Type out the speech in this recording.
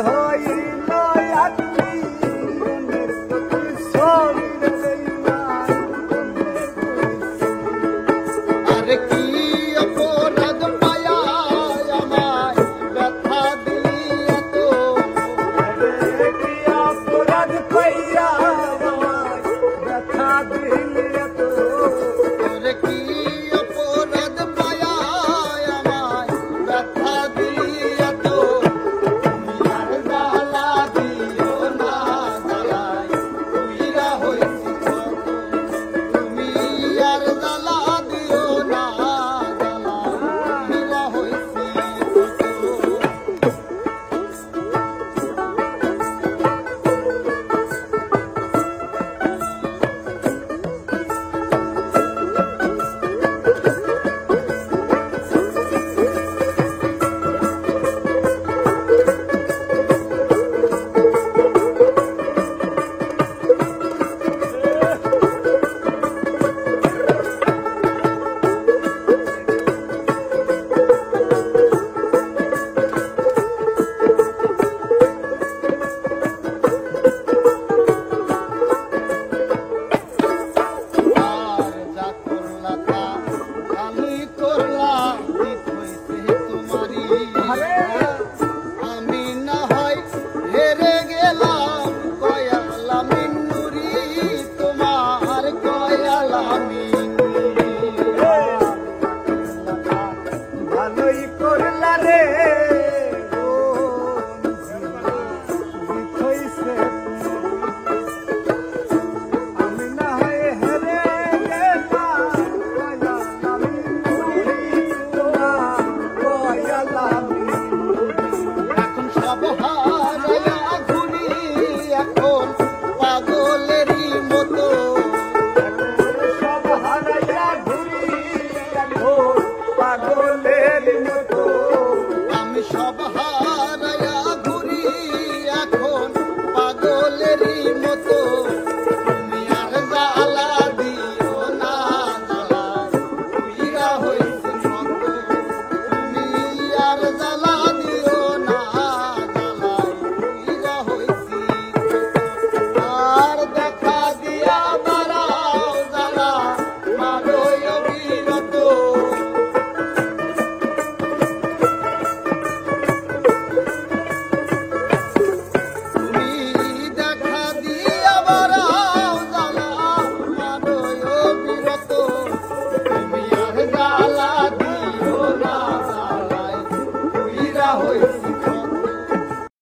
হইল আটটি মনের প্রতি শরীর বেঈমান আরে কি অপরাধ পায়া আমায় ব্যথা দিলি এত কি অপরাধ পাইয়া আমায় ব্যথা দিলি এত আরে কি অপরাধ পায়া আমায় ব্যথা দিলি এত তুমি আর জ্বালা দিও না জ্বালায় তুইরা হইছি কত তুমি আর জ্বালা দিও না জ্বালায় তুইরা হইছি কত আর যা করলা তা আমি করলাম ঠিক হইছে তোমারই আমি না হয় হেরে গেলাম কয়ালা মিন্নুরি তোমার কয়ালা মিন্নুরি ভালোই করলা রে